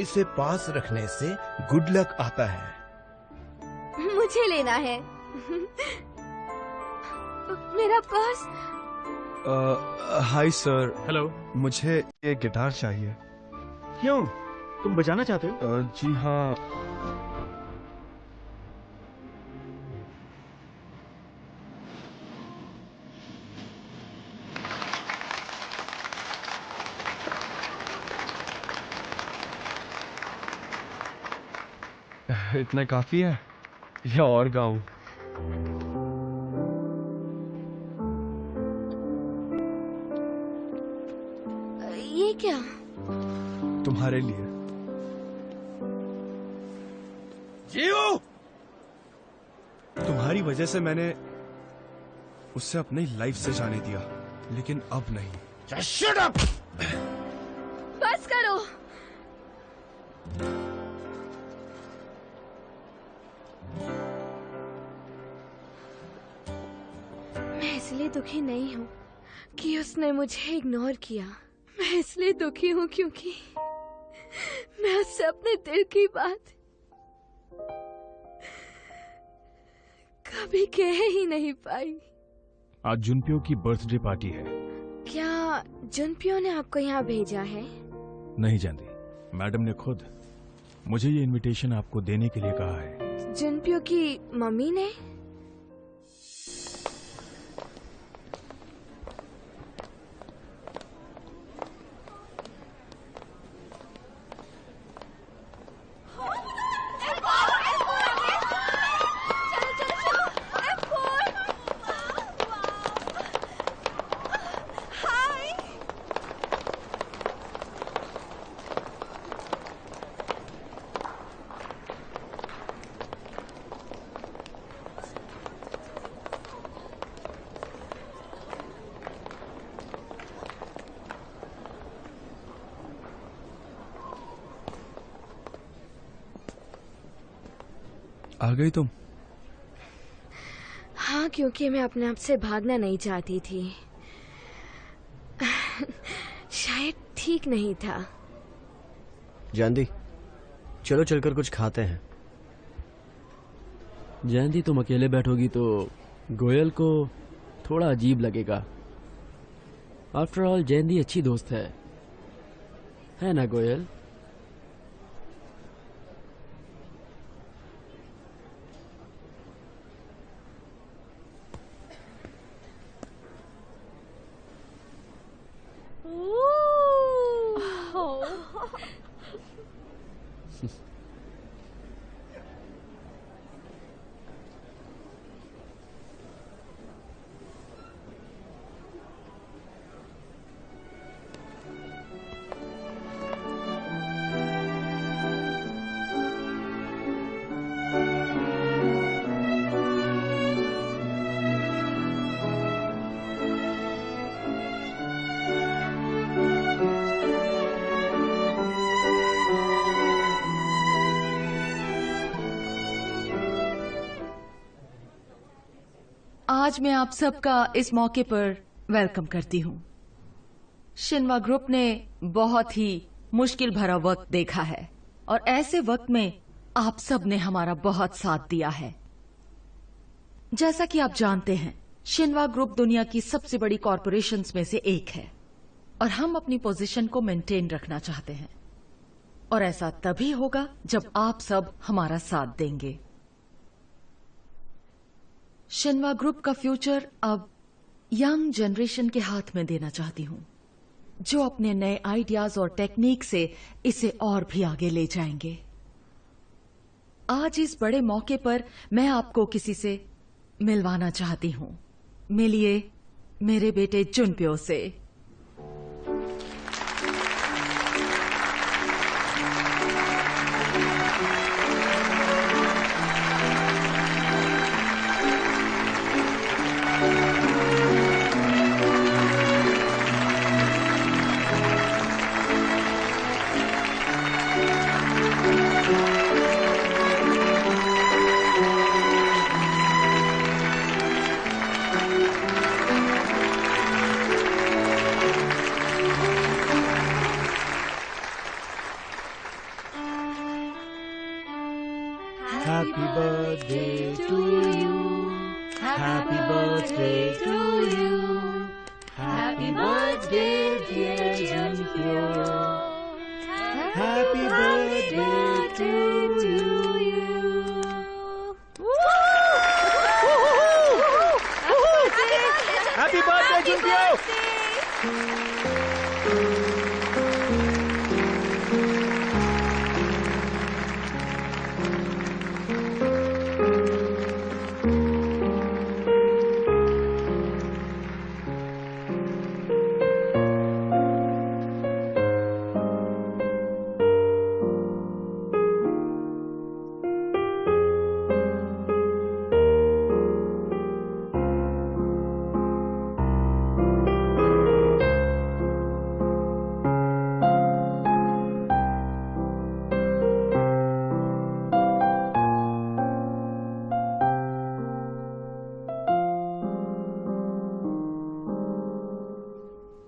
इसे पास रखने से गुड लक आता है। मुझे लेना है। मेरा पर्स। Hi sir. हेलो। मुझे ये गिटार चाहिए। क्यों, तुम बजाना चाहते हो? जी हाँ। इतना काफी है या और गाऊं? ये क्या? तुम्हारे लिए। जीव, तुम्हारी वजह से मैंने उससे अपनी लाइफ से जाने दिया, लेकिन अब नहीं। Shut up! बस करो। मैं इसलिए दुखी नहीं हूँ कि उसने मुझे इग्नोर किया। मैं इसलिए दुखी हूँ क्योंकि मैं उससे अपने दिल की बात कभी कह ही नहीं पाई। आज जुनपियो की बर्थडे पार्टी है। क्या जुनपियो ने आपको यहाँ भेजा है? नहीं जानती, मैडम ने खुद मुझे ये इनविटेशन आपको देने के लिए कहा है। जुनपियो की मम्मी ने? आ गई तुम? हाँ, क्योंकि मैं अपने आप से भागना नहीं चाहती थी। शायद ठीक नहीं था। जानदी, चलो चलकर कुछ खाते हैं। जानदी, तुम अकेले बैठोगी तो गोयल को थोड़ा अजीब लगेगा। आफ्टर ऑल जैनदी अच्छी दोस्त है ना गोयल? आज मैं आप सबका इस मौके पर वेलकम करती हूँ। शिन्वा ग्रुप ने बहुत ही मुश्किल भरा वक्त देखा है और ऐसे वक्त में आप सब ने हमारा बहुत साथ दिया है। जैसा कि आप जानते हैं, शिन्वा ग्रुप दुनिया की सबसे बड़ी कॉरपोरेशंस में से एक है और हम अपनी पोजीशन को मेंटेन रखना चाहते हैं और ऐसा तभी होगा जब आप सब हमारा साथ देंगे। शिन्वा ग्रुप का फ्यूचर अब यंग जनरेशन के हाथ में देना चाहती हूं, जो अपने नए आइडियाज और टेक्निक से इसे और भी आगे ले जाएंगे। आज इस बड़े मौके पर मैं आपको किसी से मिलवाना चाहती हूं। मिलिए मेरे बेटे जुनप्यो से। Happy birthday to you. Happy birthday to you. Happy birthday, dear Junpyo. Happy birthday to you. Happy birthday, Junpyo!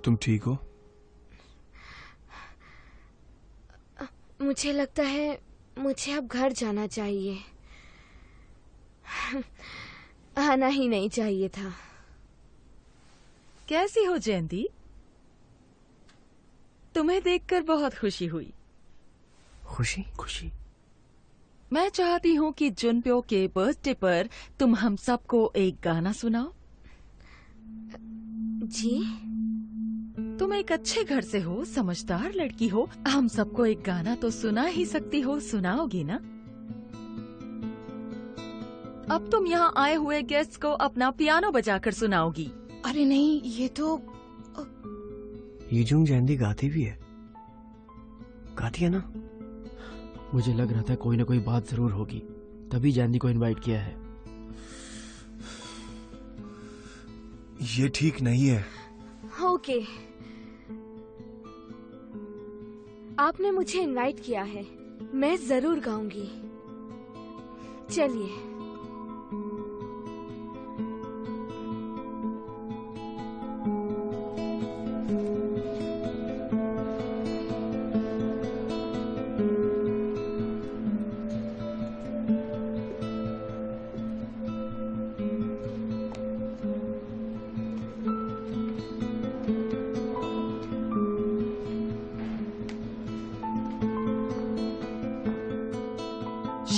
तुम ठीक हो? मुझे लगता है मुझे अब घर जाना चाहिए। आना ही नहीं चाहिए था। कैसी हो जयंती? तुम्हें देखकर बहुत खुशी हुई। खुशी? खुशी? मैं चाहती हूँ कि जुनप्यो के बर्थडे पर तुम हम सबको एक गाना सुनाओ। जी? तुम एक अच्छे घर से हो, समझदार लड़की हो, हम सबको एक गाना तो सुना ही सकती हो, सुनाओगी ना? अब तुम यहाँ आए हुए गेस्ट को अपना पियानो बजाकर सुनाओगी। अरे नहीं, ये तो यीजुंग जयंती गाती भी है। गाती है ना? मुझे लग रहा था कोई ना कोई बात जरूर होगी, तभी जैंदी को इनवाइट किया है। ये ठीक नहीं है। ओके, आपने मुझे इनवाइट किया है, मैं जरूर गाऊंगी। चलिए।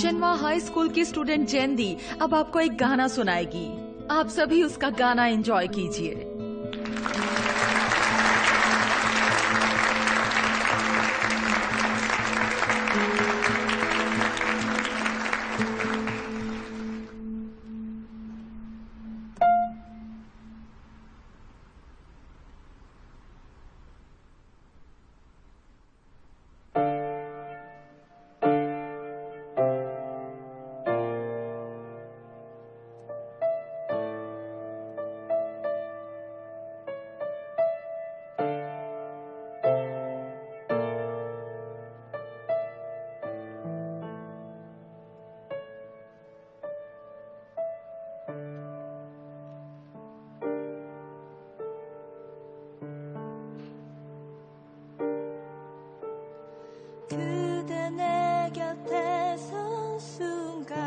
शिन्वा हाई स्कूल की स्टूडेंट जयंती अब आपको एक गाना सुनाएगी। आप सभी उसका गाना एंजॉय कीजिए। 그대 내 곁에 선 순간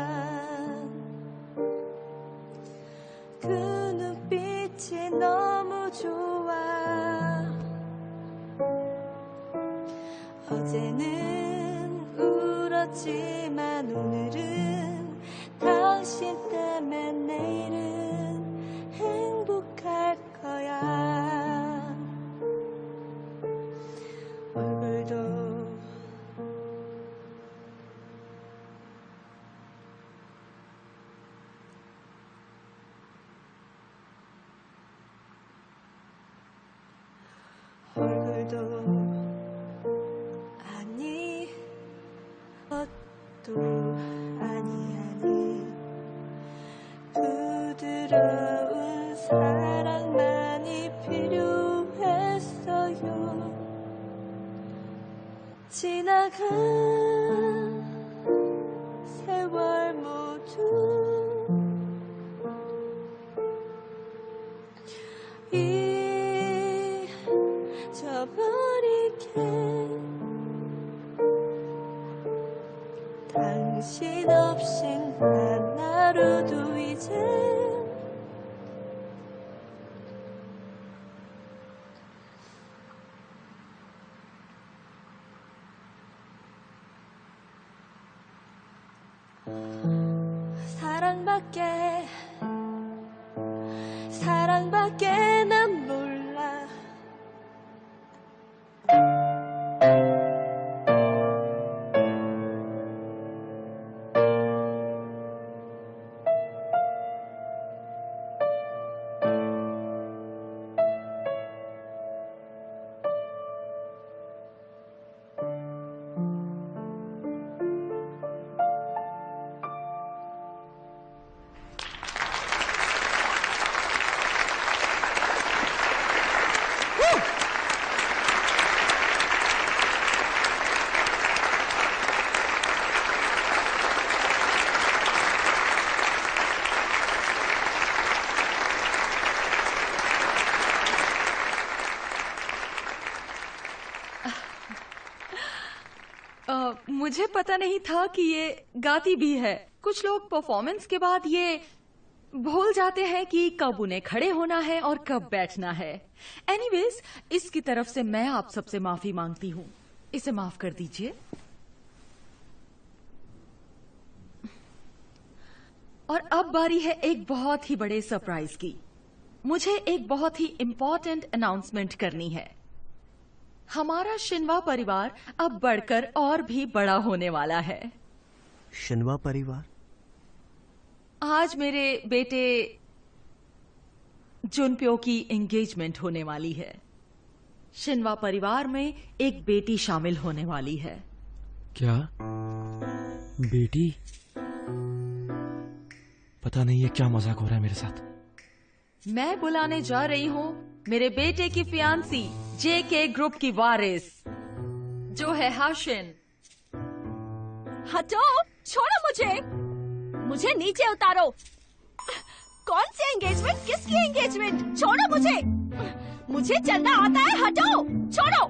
그 눈빛이 너무 좋아. 어제는 울었지만 오늘은 당신 때문에 내일은 행복할 거야. 얼굴도 얼굴도 아니 것도 아니 부드러운 사랑만이 필요했어요. 지나간 세월 모두 잊어버리게 당 당신 없인 난 하루도 이제 사랑밖에 난 몰라 मुझे पता नहीं था कि ये गाती भी है। कुछ लोग परफॉर्मेंस के बाद ये भूल जाते हैं कि कब उन्हें खड़े होना है और कब बैठना है। एनीवेज, इसकी तरफ से मैं आप सबसे माफी मांगती हूँ। इसे माफ कर दीजिए। और अब बारी है एक बहुत ही बड़े सरप्राइज की। मुझे एक बहुत ही इम्पोर्टेंट अनाउंसमेंट करनी है। हमारा शिन्वा परिवार अब बढ़कर और भी बड़ा होने वाला है। शिन्वा परिवार? आज मेरे बेटे जुनप्यो की एंगेजमेंट होने वाली है। शिन्वा परिवार में एक बेटी शामिल होने वाली है। क्या? बेटी? पता नहीं ये क्या मजाक हो रहा है मेरे साथ। मैं बुलाने जा रही हूँ मेरे बेटे की फियांसी जेके ग्रुप की वारिस जो है हाशिन। हटो, छोड़ो मुझे नीचे उतारो। कौन सी एंगेजमेंट? किसकी एंगेजमेंट? छोड़ो मुझे चलना आता है। हटो, छोड़ो।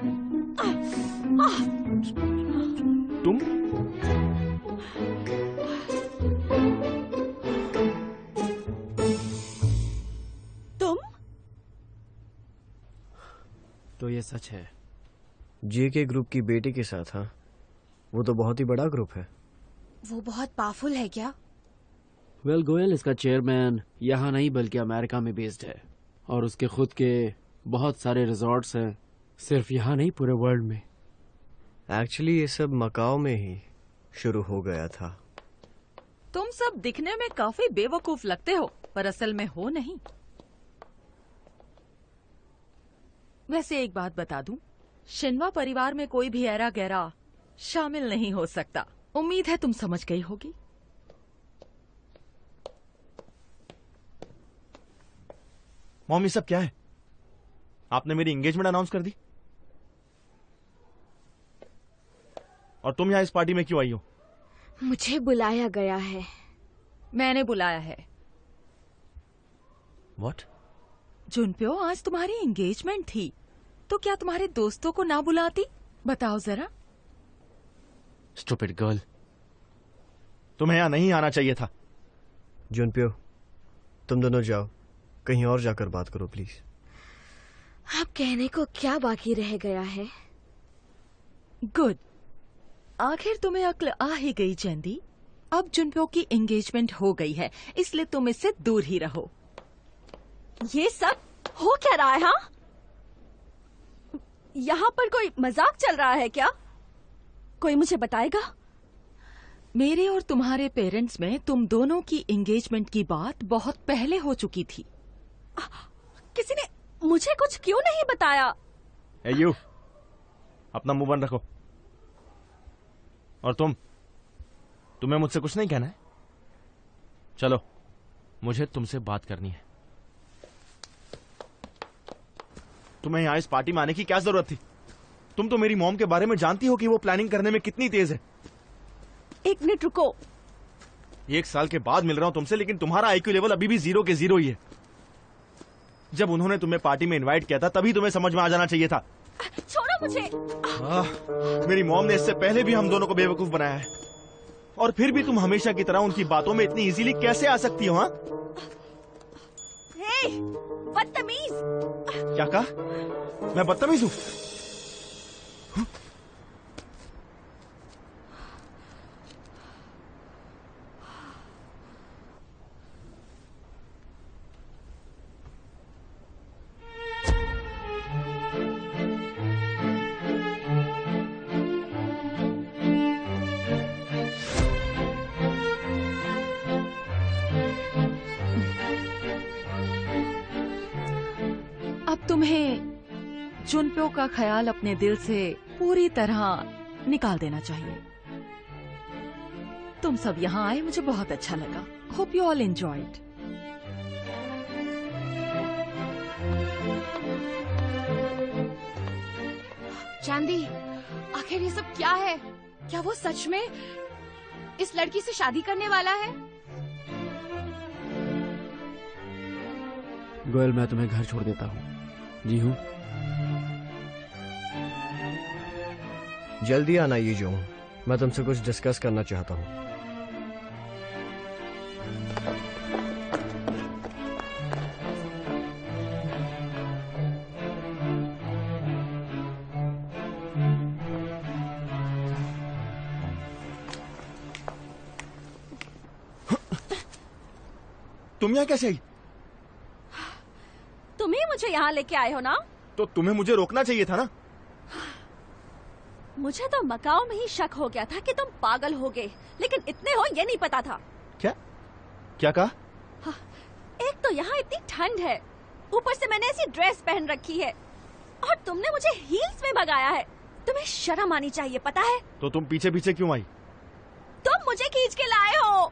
तुम? तो ये सच है? जेके ग्रुप की बेटी के साथ? हाँ, वो तो बहुत ही बड़ा ग्रुप है। वो बहुत पावरफुल है क्या? वेल, गोयल इसका चेयरमैन यहाँ नहीं बल्कि अमेरिका में बेस्ड है और उसके खुद के बहुत सारे रिजॉर्ट्स हैं, सिर्फ यहाँ नहीं पूरे वर्ल्ड में। एक्चुअली ये सब मकाओ में ही शुरू हो गया था। तुम सब दिखने में काफी बेवकूफ लगते हो पर असल में हो नहीं। वैसे एक बात बता दूं, शिन्वा परिवार में कोई भी ऐरा गैरा शामिल नहीं हो सकता। उम्मीद है तुम समझ गई होगी। मॉम, ये सब क्या है? आपने मेरी एंगेजमेंट अनाउंस कर दी और तुम यहाँ इस पार्टी में क्यों आई हो? मुझे बुलाया गया है। मैंने बुलाया है। व्हाट? जुनप्यो, आज तुम्हारी एंगेजमेंट थी तो क्या तुम्हारे दोस्तों को ना बुलाती? बताओ जरा। Stupid girl. तुम्हें यहाँ नहीं आना चाहिए था। जुनप्यो, तुम दोनों जाओ, कहीं और जाकर बात करो प्लीज। अब कहने को क्या बाकी रह गया है? गुड, आखिर तुम्हें अक्ल आ ही गई जैंदी। अब जुनप्यो की एंगेजमेंट हो गई है, इसलिए तुम इससे दूर ही रहो। ये सब हो क्या रहा है? हाँ, यहाँ पर कोई मजाक चल रहा है क्या? कोई मुझे बताएगा? मेरे और तुम्हारे पेरेंट्स में तुम दोनों की एंगेजमेंट की बात बहुत पहले हो चुकी थी। किसी ने मुझे कुछ क्यों नहीं बताया? ए यू, अपना मुंह बंद रखो। और तुम्हें मुझसे कुछ नहीं कहना है? चलो, मुझे तुमसे बात करनी है। तुम्हें यहाँ इस पार्टी में आने की क्या जरूरत थी? तुम तो मेरी मॉम के बारे में जानती हो कि वो प्लानिंग करने में कितनी तेज है। एक मिनट रुको। 1 साल के बाद मिल रहा हूं तुमसे, लेकिन तुम्हारा आईक्यू लेवल अभी भी 0 के 0 ही है। जब उन्होंने तुम्हें पार्टी में इनवाइट किया था तभी तुम्हें समझ में आ जाना चाहिए था। छोड़ो मुझे। मेरी मॉम ने इससे पहले भी हम दोनों को बेवकूफ बनाया है। और फिर भी तुम हमेशा की तरह उनकी बातों में इतनी इजीली कैसे आ सकती हो? हाँ, हे, बदतमीज! क्या कहा? मैं बदतमीज हूं? अब तुम्हें जुनप्यो का ख्याल अपने दिल से पूरी तरह निकाल देना चाहिए। तुम सब यहाँ आए, मुझे बहुत अच्छा लगा। Hope you all enjoyed. चांदी, आखिर ये सब क्या है? क्या वो सच में इस लड़की से शादी करने वाला है? गोयल, मैं तुम्हें घर छोड़ देता हूँ। जी हूँ। जल्दी आना ये जो, मैं तुमसे कुछ डिस्कस करना चाहता हूँ। तुम यहाँ कैसे आई? तुम ही मुझे यहाँ लेके आए हो ना? तो तुम्हें मुझे रोकना चाहिए था ना? मुझे तो मकाओ में ही शक हो गया था कि तुम पागल हो गए, लेकिन इतने हो ये नहीं पता था। क्या क्या कहा? एक तो यहाँ इतनी ठंड है, ऊपर से मैंने ऐसी ड्रेस पहन रखी है, और तुमने मुझे हील्स में भगाया है। तुम्हें शर्म आनी चाहिए, पता है? तो तुम पीछे पीछे क्यों आई? तुम मुझे खींच के लाए हो।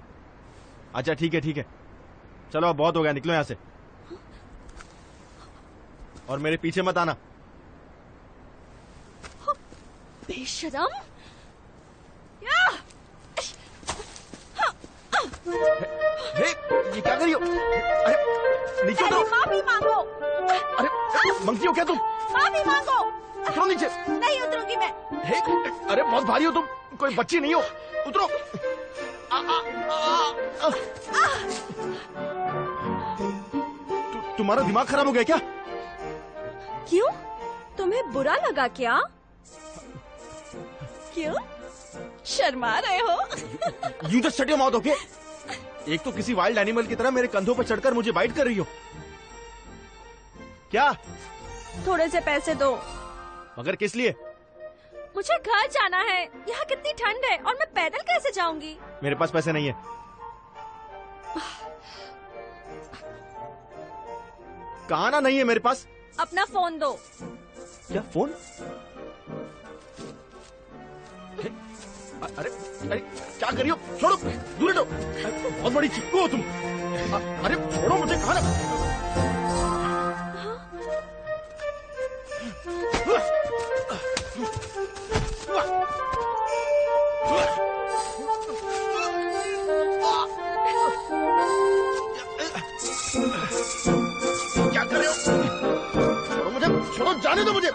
अच्छा ठीक है, चलो अब बहुत हो गया, निकलो यहाँ से और मेरे पीछे मत आना। बेशरम! हे, ये क्या कर रही हो? अरे नीचे उतरो। माफी मांगो। अरे मंगती हो क्या तुम? माफी मांगो। उतरो नीचे। नहीं उतरूंगी मैं। हे, अरे बहुत भारी हो तुम, कोई बच्ची नहीं हो, उतरो। तुम्हारा दिमाग खराब हो गया क्या? क्यों? तुम्हें बुरा लगा क्या? क्यों? शर्मा रहे हो? You just shut your mouth, okay? एक तो किसी वाइल्ड एनिमल की तरह मेरे कंधों पर चढ़कर मुझे बाइट कर रही हो। क्या? थोड़े से पैसे दो। मगर किस लिए? मुझे घर जाना है, यहाँ कितनी ठंड है और मैं पैदल कैसे जाऊंगी? मेरे पास पैसे नहीं है। कहा ना नहीं है मेरे पास। अपना फोन दो। क्या फोन? अरे अरे क्या कर रही हो? छोड़ो, दूर हटो। बहुत बड़ी चिक्कू हो तुम। अरे छोड़ो मुझे, कहा ना। क्या कर रहे हो? छोड़ो मुझे, छोड़ो, जाने दो मुझे।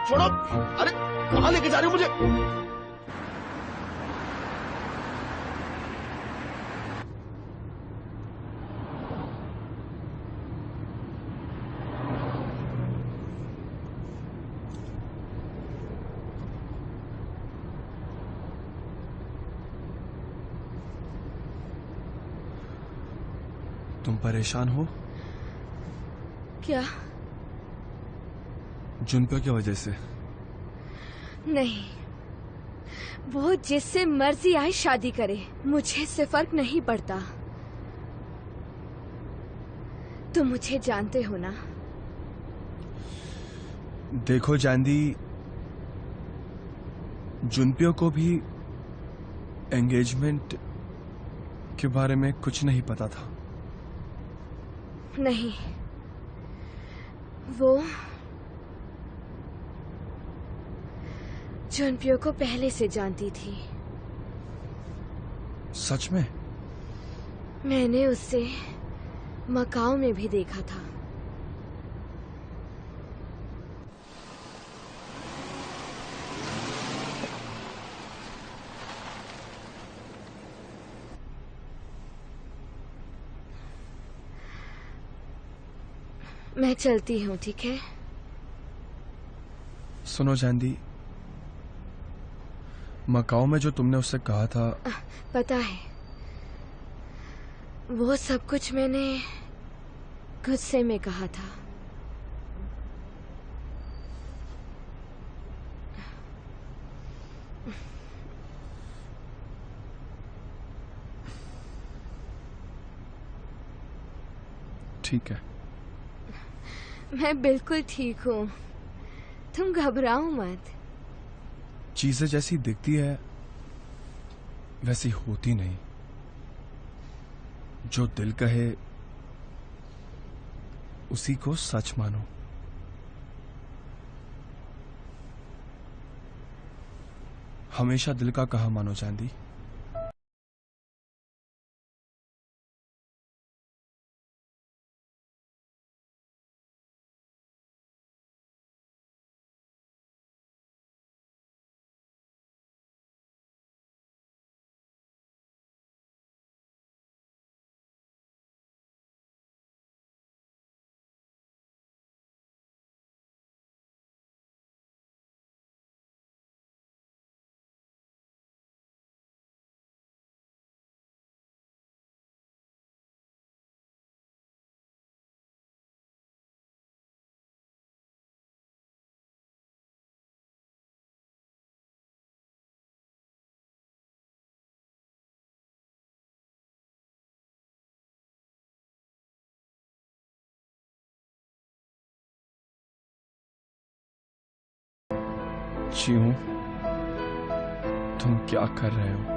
छोड़ो। अरे कहाँ लेके जा रही हो मुझे? तुम परेशान हो? क्या? जुनप्यो की वजह से? नहीं, वो जिससे मर्जी आए शादी करे, मुझे इससे फर्क नहीं पड़ता। तुम मुझे जानते हो ना? देखो जानदी, जुनप्यो को भी एंगेजमेंट के बारे में कुछ नहीं पता था। नहीं, वो जुनप्यो को पहले से जानती थी। सच में? मैंने उससे मकाओ में भी देखा था। मैं चलती हूँ, ठीक है? सुनो जैंदी, मकाओ में जो तुमने उससे कहा था, पता है, वो सब कुछ मैंने गुस्से में कहा था। ठीक है। मैं बिल्कुल ठीक हूँ, तुम घबराओ मत। चीजें जैसी दिखती है वैसी होती नहीं। जो दिल कहे उसी को सच मानो। हमेशा दिल का कहा मानो चांदी। जीऊं, तुम क्या कर रहे हो?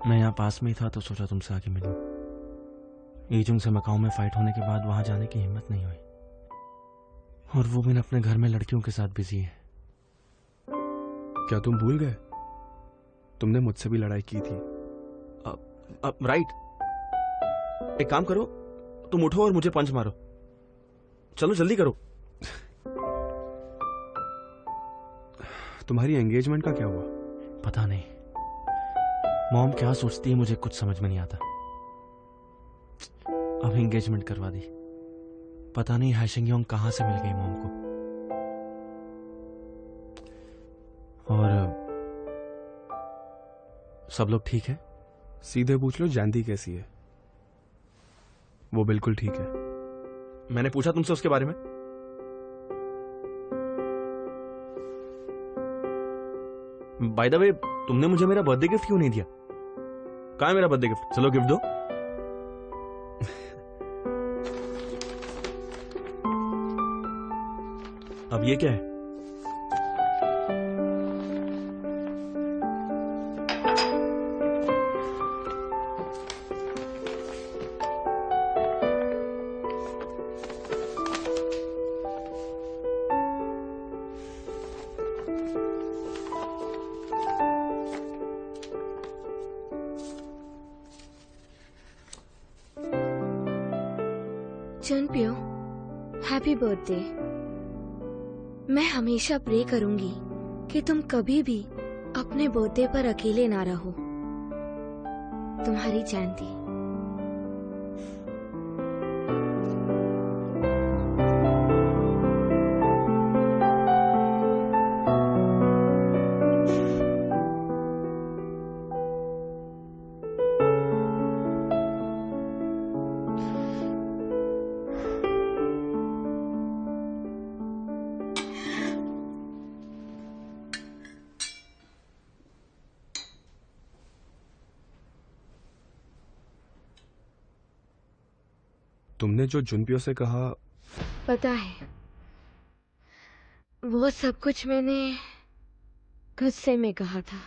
मैं यहाँ पास में ही था तो सोचा तुमसे आके मिलूं। ईजुंग से मकाऊ में फाइट होने के बाद वहां जाने की हिम्मत नहीं हुई, और वो भी अपने घर में लड़कियों के साथ बिजी है। क्या तुम भूल गए? तुमने मुझसे भी लड़ाई की थी। राइट। एक काम करो, तुम उठो और मुझे पंच मारो। चलो जल्दी करो। तुम्हारी एंगेजमेंट का क्या हुआ? पता नहीं, मॉम क्या सोचती है मुझे कुछ समझ में नहीं आता। अब एंगेजमेंट करवा दी। पता नहीं हाइशेंग कहां से मिल गई मॉम को। और सब लोग ठीक है? सीधे पूछ लो जैंदी कैसी है। वो बिल्कुल ठीक है। मैंने पूछा तुमसे उसके बारे में? बाय द वे, तुमने मुझे मेरा बर्थडे गिफ्ट क्यों नहीं दिया? कहाँ है मेरा बर्थडे गिफ्ट? चलो गिफ्ट दो। अब ये क्या है? चुनप्यो, हैप्पी बर्थडे। मैं हमेशा प्रे करूंगी कि तुम कभी भी अपने बर्थडे पर अकेले ना रहो। तुम्हारी जैंती। तुमने जो जुनपियो से कहा, पता है, वो सब कुछ मैंने गुस्से में कहा था।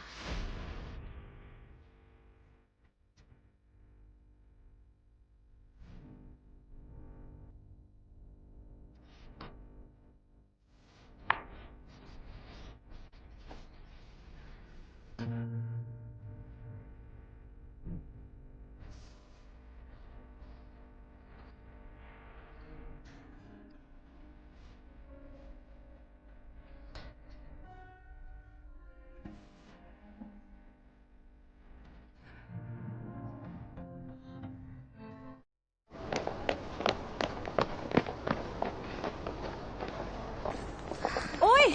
ओए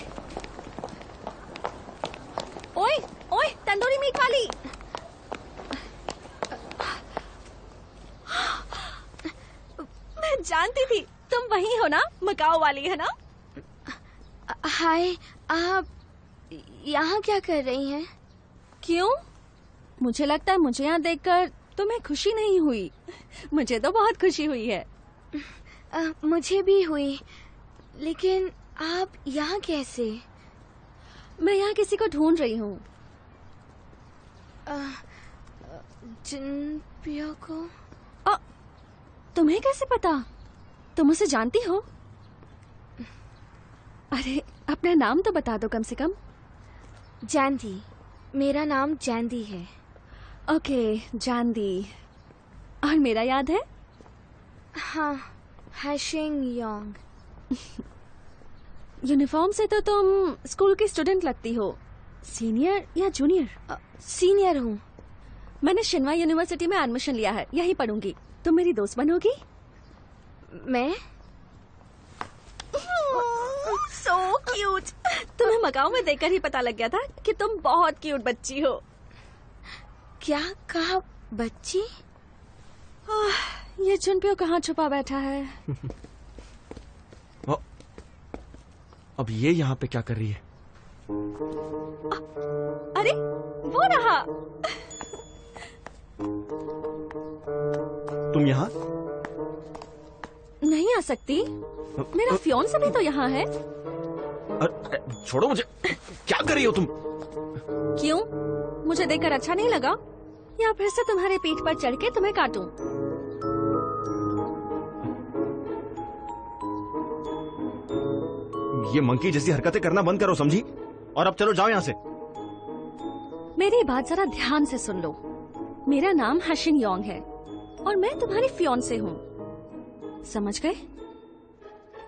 ओए ओए, तंदूरी मीट वाली। मैं जानती थी तुम वही हो ना, मकाओ वाली है ना। हाय, आप यहाँ क्या कर रही हैं? क्यों? मुझे लगता है मुझे यहाँ देखकर तुम्हें खुशी नहीं हुई। मुझे तो बहुत खुशी हुई है। मुझे भी हुई, लेकिन आप यहाँ कैसे? मैं यहाँ किसी को ढूंढ रही हूँ। जुनपियो को? तुम्हें कैसे पता? तुम उसे जानती हो? अरे अपना नाम तो बता दो कम से कम। जैंदी, मेरा नाम जैंदी है। ओके, जैंदी। और मेरा याद है? हाँ, हैशिंग योंग। यूनिफॉर्म से तो तुम स्कूल की स्टूडेंट लगती हो। सीनियर या जूनियर? सीनियर हूँ। मैंने शिन्वा यूनिवर्सिटी में एडमिशन लिया है, यहीं पढ़ूंगी। तुम मेरी दोस्त बनोगी? मैं? So cute. तुम्हें मकाओ में देखकर ही पता लग गया था कि तुम बहुत क्यूट बच्ची हो। क्या कहा, बच्ची? ये जुनपियो कहाँ छुपा बैठा है? अब ये यहाँ पे क्या कर रही है? अरे वो रहा। तुम यहाँ? नहीं आ सकती। मेरा फियोन्से भी तो यहाँ है। छोड़ो मुझे। क्या कर रही हो तुम? क्यों? मुझे देखकर अच्छा नहीं लगा? या फिर से तुम्हारे पीठ पर चढ़ के तुम्हें काटूं? ये मंकी जैसी हरकतें करना बंद करो, समझी? और अब चलो, जाओ यहाँ से। मेरी बात जरा ध्यान से सुन लो। मेरा नाम हैशिंग योंग है और मैं तुम्हारी फियोन्से हूँ। समझ गए?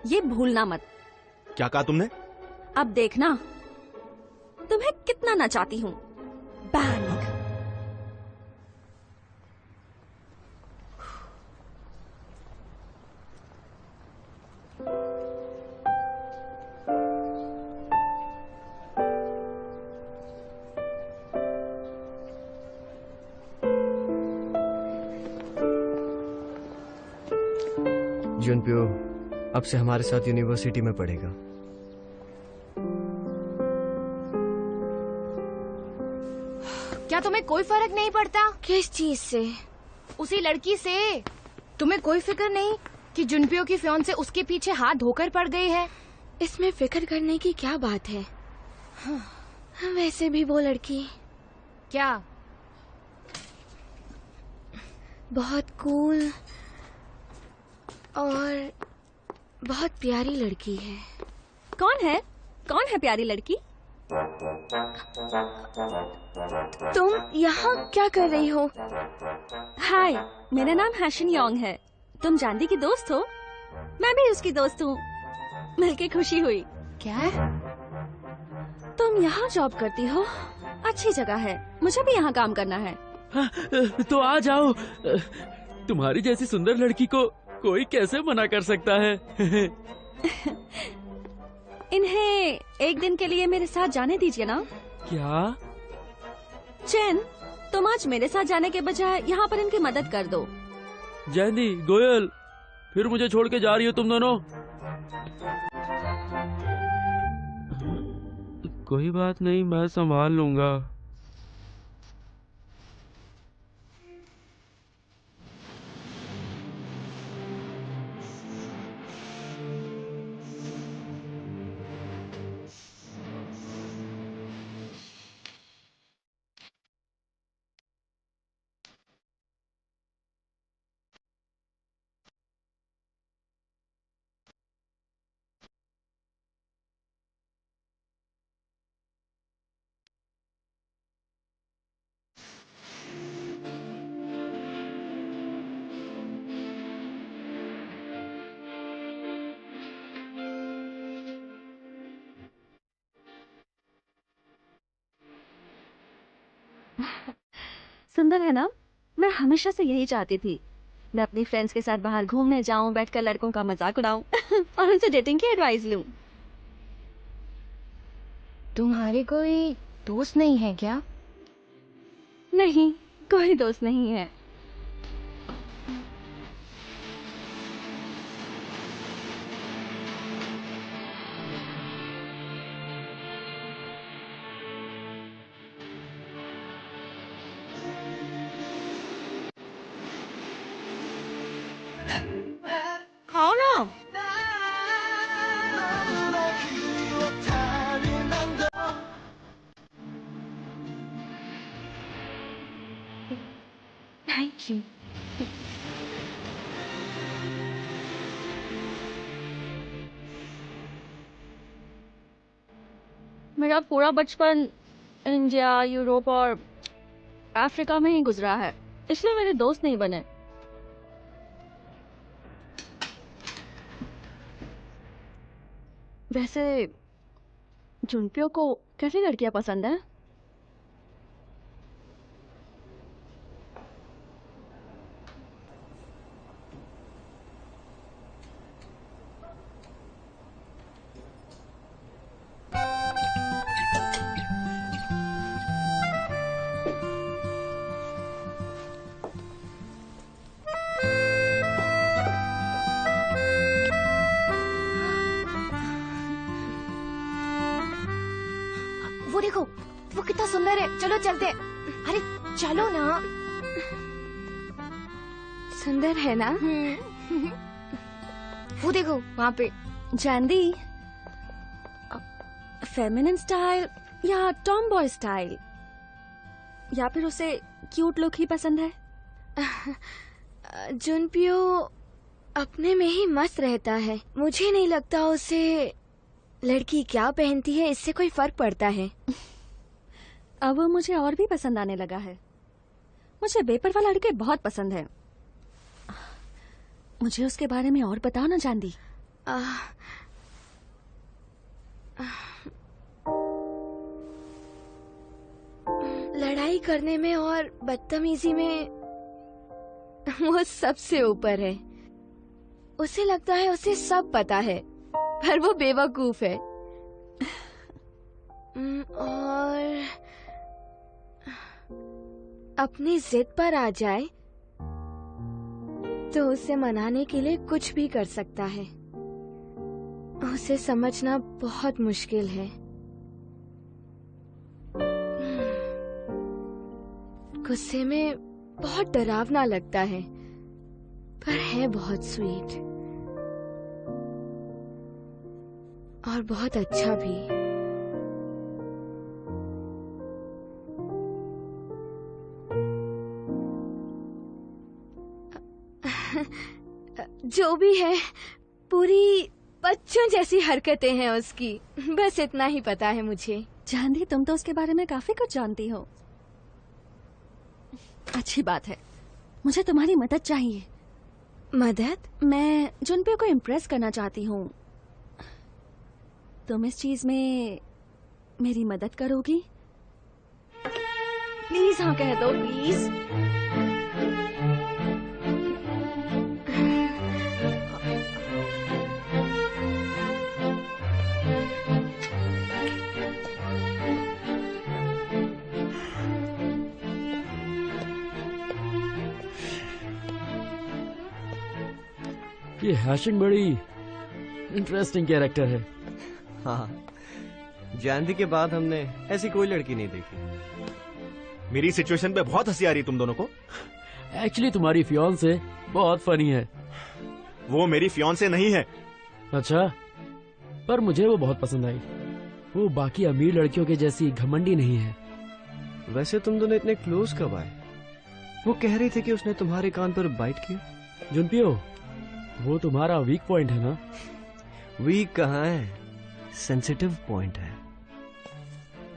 ये भूलना मत। क्या कहा तुमने? अब देखना तुम्हें कितना नचाती हूँ। बैंग। जुनपियो अब से हमारे साथ यूनिवर्सिटी में पढ़ेगा। क्या तुम्हें कोई फर्क नहीं पड़ता? किस चीज से? उसी लड़की से। तुम्हें कोई फिक्र नहीं कि जुनपियो की फियोन्से उसके पीछे हाथ धोकर पड़ गई है? इसमें फिक्र करने की क्या बात है? वैसे भी वो लड़की क्या बहुत कूल और बहुत प्यारी लड़की है। कौन है? कौन है प्यारी लड़की? तुम यहाँ क्या कर रही हो? हाय, मेरा नाम हैशिंग योंग है। तुम जैंदी की दोस्त हो? मैं भी उसकी दोस्त हूँ। मिलके खुशी हुई। क्या? तुम यहाँ जॉब करती हो? अच्छी जगह है, मुझे भी यहाँ काम करना है। तो आ जाओ। तुम्हारी जैसी सुंदर लड़की को कोई कैसे मना कर सकता है? इन्हें एक दिन के लिए मेरे साथ जाने दीजिए ना। क्या? चैन, तुम आज मेरे साथ जाने के बजाय यहाँ पर इनकी मदद कर दो। जैंदी, गोयल, फिर मुझे छोड़ के जा रही हो तुम दोनों? कोई बात नहीं, मैं संभाल लूंगा। सुंदर है ना? मैं हमेशा से यही चाहती थी। मैं अपनी फ्रेंड्स के साथ बाहर घूमने जाऊं, बैठकर लड़कों का मजाक उड़ाऊं और उनसे डेटिंग की एडवाइस लूं। तुम्हारे कोई दोस्त नहीं है क्या? नहीं, कोई दोस्त नहीं है। खाओ ना। Thank you. मेरा पूरा बचपन इंडिया, यूरोप और अफ्रीका में ही गुजरा है, इसलिए मेरे दोस्त नहीं बने। वैसे जुनपियो को कैसी लड़कियां पसंद है? वो देखो, वो कितना सुंदर है। चलो चलते। अरे चलो ना। सुंदर है ना? वो देखो वहाँ पे। जानदी, फेमिनिन स्टाइल या टॉम बॉय स्टाइल, या फिर उसे क्यूट लुक ही पसंद है? जुनपियो अपने में ही मस्त रहता है। मुझे नहीं लगता उसे लड़की क्या पहनती है इससे कोई फर्क पड़ता है। अब वो मुझे और भी पसंद आने लगा है। मुझे बेपरवाह लड़के बहुत पसंद है। मुझे उसके बारे में और बताओ ना जानदी। लड़ाई करने में और बदतमीजी में वो सबसे ऊपर है। उसे लगता है उसे सब पता है, पर वो बेवकूफ है। और अपनी जिद पर आ जाए तो उसे मनाने के लिए कुछ भी कर सकता है। उसे समझना बहुत मुश्किल है। गुस्से में बहुत डरावना लगता है, पर है बहुत स्वीट और बहुत अच्छा भी। जो भी है, पूरी बच्चों जैसी हरकतें हैं उसकी। बस इतना ही पता है मुझे। जानदी, तुम तो उसके बारे में काफी कुछ जानती हो। अच्छी बात है। मुझे तुम्हारी मदद चाहिए। मदद? मैं जुनपियो को इम्प्रेस करना चाहती हूँ। तुम इस चीज में मेरी मदद करोगी? प्लीज हाँ कह दो, प्लीज। ये हैशिंग बड़ी इंटरेस्टिंग कैरेक्टर है। हाँ, जानदी के बाद हमने ऐसी कोई लड़की नहीं देखी। मेरी सिचुएशन पे बहुत हंसी आ रही है तुम दोनों को। एक्चुअली तुम्हारी फियांसे बहुत फनी है। वो मेरी फियांसे नहीं है। अच्छा, पर मुझे वो बहुत पसंद आई। वो बाकी अमीर लड़कियों के जैसी घमंडी नहीं है। वैसे तुम दोनों इतने क्लोज कब आए? वो कह रही थी कि उसने तुम्हारे कान पर बाइट किया। जुनपियो, वो तुम्हारा वीक पॉइंट है ना? वीक कहाँ है, सेंसिटिव पॉइंट है।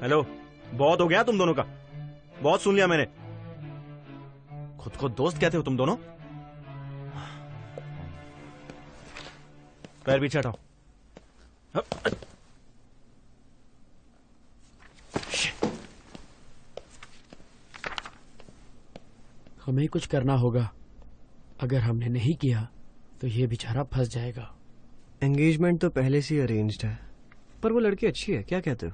हेलो, बहुत हो गया तुम दोनों का। बहुत सुन लिया मैंने। खुद को दोस्त कहते हो तुम दोनों? पैर पीछे हटाओ। हमें ही कुछ करना होगा। अगर हमने नहीं किया तो ये बेचारा फंस जाएगा। एंगेजमेंट तो पहले से ही अरेंज्ड है, पर वो लड़की अच्छी है, क्या कहते हो?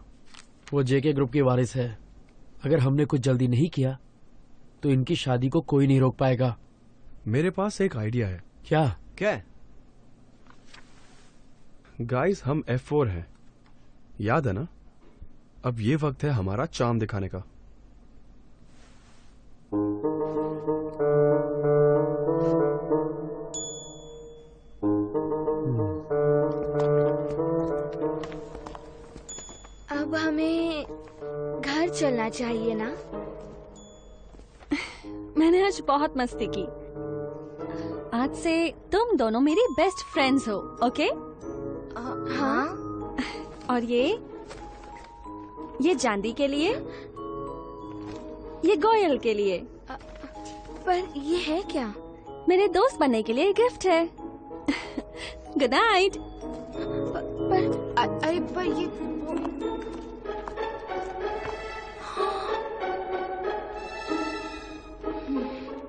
वो जेके ग्रुप की वारिस है। अगर हमने कुछ जल्दी नहीं किया तो इनकी शादी को कोई नहीं रोक पाएगा। मेरे पास एक आइडिया है। क्या? क्या? गाइस, हम F4 हैं, याद है ना? अब ये वक्त है हमारा चार्म दिखाने का। अब हमें घर चलना चाहिए ना? मैंने आज बहुत मस्ती की। आज से तुम दोनों मेरी बेस्ट फ्रेंड्स हो, ओके? हाँ। और ये चांदी के लिए, ये गोयल के लिए। पर ये है क्या? मेरे दोस्त बनने के लिए गिफ्ट है। Good night. अरे पर ये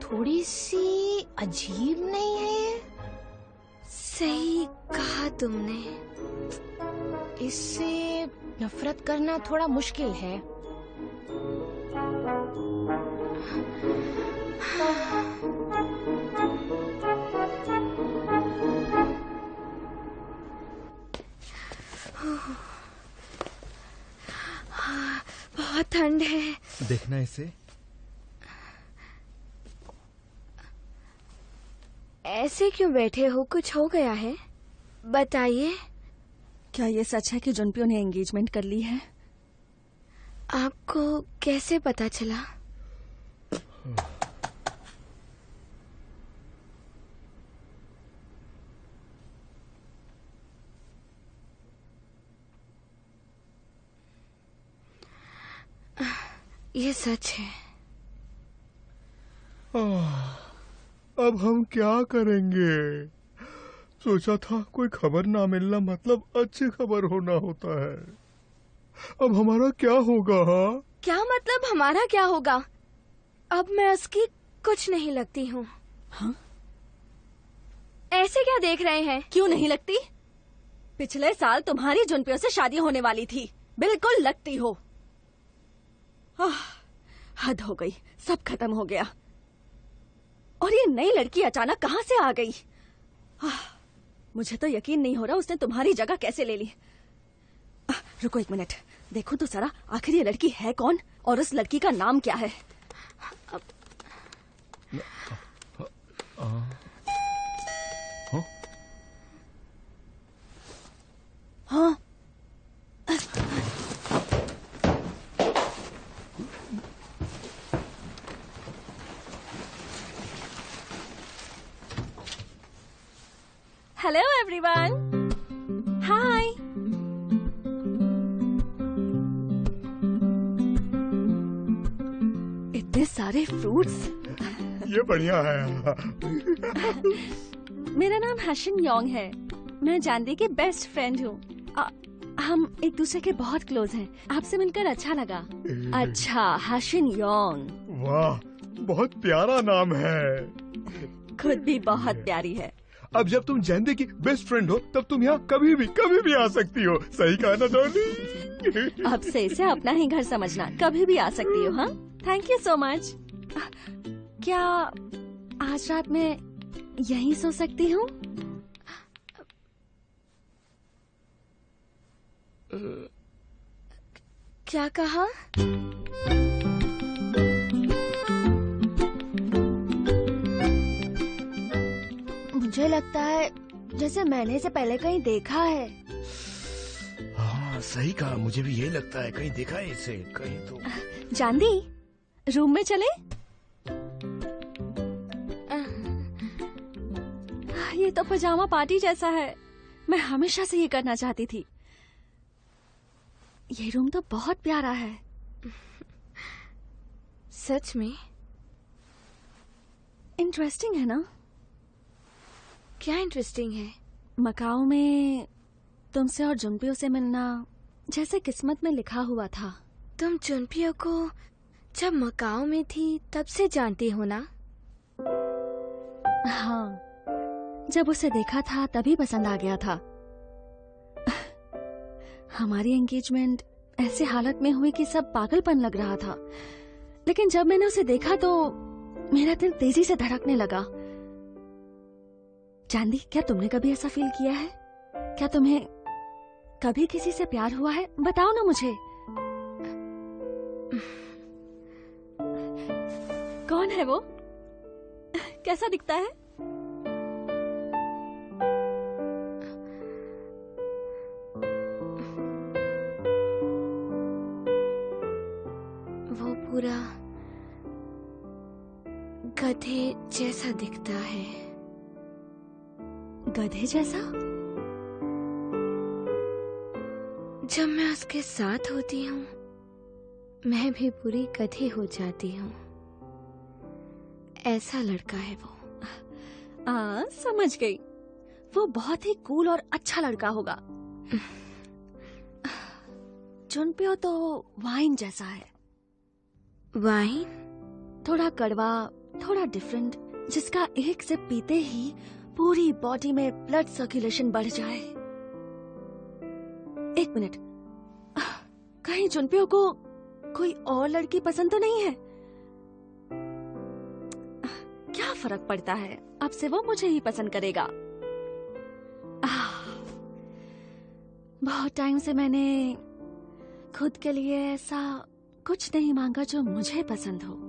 थोड़ी सी अजीब नहीं है ये? सही कहा तुमने। इससे नफरत करना थोड़ा मुश्किल है। बहुत ठंड है। देखना इसे। ऐसे क्यों बैठे हो? कुछ हो गया है? बताइए। क्या ये सच है कि जुनपियो ने एंगेजमेंट कर ली है? आपको कैसे पता चला? ये सच है। अब हम क्या करेंगे? सोचा था कोई खबर ना मिलना मतलब अच्छी खबर होना होता है। अब हमारा क्या होगा? हाँ, क्या मतलब हमारा क्या होगा? अब मैं उसकी कुछ नहीं लगती हूँ। हाँ? ऐसे क्या देख रहे हैं? क्यों नहीं लगती? पिछले साल तुम्हारी जुनपियो से शादी होने वाली थी। बिल्कुल लगती हो। हद हो गई, सब खत्म हो गया। और ये नई लड़की अचानक कहाँ से आ गई? मुझे तो यकीन नहीं हो रहा उसने तुम्हारी जगह कैसे ले ली। रुको एक मिनट, देखो तो सारा आखिर ये लड़की है कौन और उस लड़की का नाम क्या है? हाँ, हेलो एवरीवन। हाय। इतने सारे फ्रूट्स। ये बढ़िया है। मेरा नाम हशिन योंग है। मैं जानदी की बेस्ट फ्रेंड हूँ। हम एक दूसरे के बहुत क्लोज हैं। आपसे मिलकर अच्छा लगा। अच्छा, हशिन योंग। वाह, बहुत प्यारा नाम है। खुद भी बहुत प्यारी है। अब जब तुम जैंदी की बेस्ट फ्रेंड हो तब तुम यहाँ कभी भी आ सकती हो। सही कहा ना डॉली? अब से इसे अपना ही घर समझना। कभी भी आ सकती हो। हाँ, थैंक यू सो मच। क्या आज रात में यहीं सो सकती हूँ? क्या कहा? मुझे लगता है जैसे मैंने इसे पहले कहीं देखा है। हाँ, सही कहा। मुझे भी यही लगता है, कहीं देखा है इसे कहीं तो। जानदी, रूम में चले? ये तो पजामा पार्टी जैसा है। मैं हमेशा से ये करना चाहती थी। ये रूम तो बहुत प्यारा है। सच में इंटरेस्टिंग है ना? क्या इंटरेस्टिंग है? मकाओ में तुमसे और जुनपियो से मिलना जैसे किस्मत में लिखा हुआ था। तुम जुनपियो को जब मकाओ में थी तब से जानती हो ना? हाँ, जब उसे देखा था तभी पसंद आ गया था। हमारी एंगेजमेंट ऐसे हालत में हुई कि सब पागलपन लग रहा था, लेकिन जब मैंने उसे देखा तो मेरा दिल तेजी से धड़कने लगा। चांदी, क्या तुमने कभी ऐसा फील किया है? क्या तुम्हें कभी किसी से प्यार हुआ है? बताओ ना मुझे। कौन है वो? कैसा दिखता है? वो पूरा गधे जैसा दिखता है। गधे जैसा? जब मैं उसके साथ होती हूँ मैं भी पूरी गधी हो जाती हूँ। ऐसा लड़का है वो। समझ गई। वो बहुत ही कूल और अच्छा लड़का होगा। जुनपियो तो वाइन जैसा है। वाइन? थोड़ा कड़वा, थोड़ा डिफरेंट, जिसका एक सिप पीते ही पूरी बॉडी में ब्लड सर्कुलेशन बढ़ जाए। एक मिनट, कहीं जुनपियो को कोई और लड़की पसंद तो नहीं है? क्या फर्क पड़ता है, अब से वो मुझे ही पसंद करेगा। बहुत टाइम से मैंने खुद के लिए ऐसा कुछ नहीं मांगा जो मुझे पसंद हो।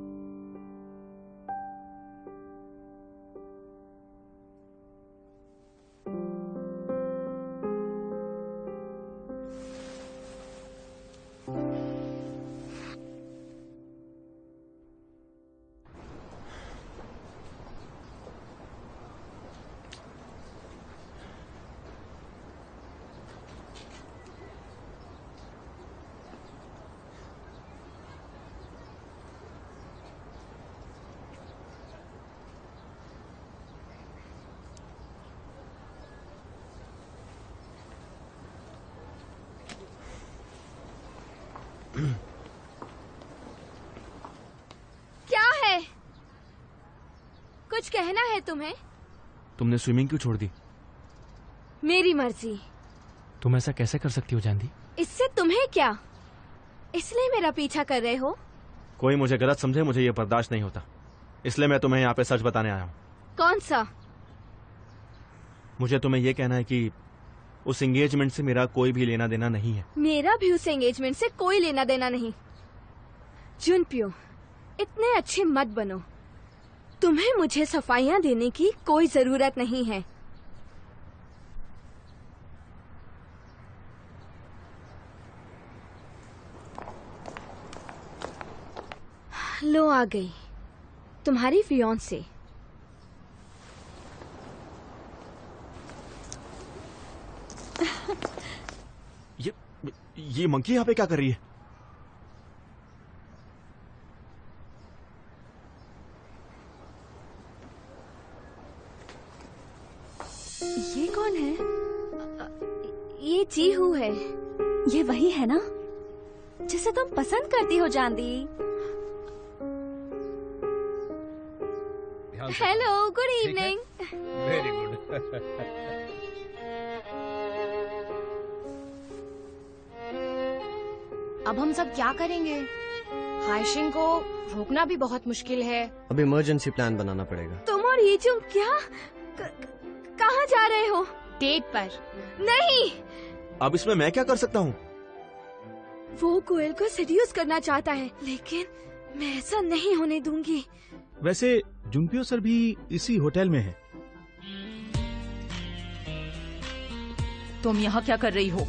क्या है? कुछ कहना है तुम्हें? तुमने स्विमिंग क्यों छोड़ दी? मेरी मर्जी। तुम ऐसा कैसे कर सकती हो जानती? इससे तुम्हें क्या? इसलिए मेरा पीछा कर रहे हो? कोई मुझे गलत समझे, मुझे ये बर्दाश्त नहीं होता, इसलिए मैं तुम्हें यहाँ पे सच बताने आया हूँ। कौन सा? मुझे तुम्हें ये कहना है कि उस एंगेजमेंट से मेरा कोई भी लेना देना नहीं है। मेरा भी उस एंगेजमेंट से कोई लेना देना नहीं। जुनपियो, इतने अच्छे मत बनो। तुम्हें मुझे सफाइयां देने की कोई जरूरत नहीं है। लो आ गई तुम्हारी फियांसे। ये मंकी यहाँ पे क्या कर रही है? ये कौन है? ये चीहू है। ये वही है ना जिसे तुम पसंद करती हो जानदी? Hello, good evening. Very good. अब हम सब क्या करेंगे? हाइशिंग को रोकना भी बहुत मुश्किल है। अब इमरजेंसी प्लान बनाना पड़ेगा। तुम और ये तुम क्या कहाँ जा रहे हो? डेट पर। नहीं। अब इसमें मैं क्या कर सकता हूँ? वो कोयल को सेड्यूस करना चाहता है, लेकिन मैं ऐसा नहीं होने दूंगी। वैसे जुनपियो सर भी इसी होटल में है। तुम यहाँ क्या कर रही हो?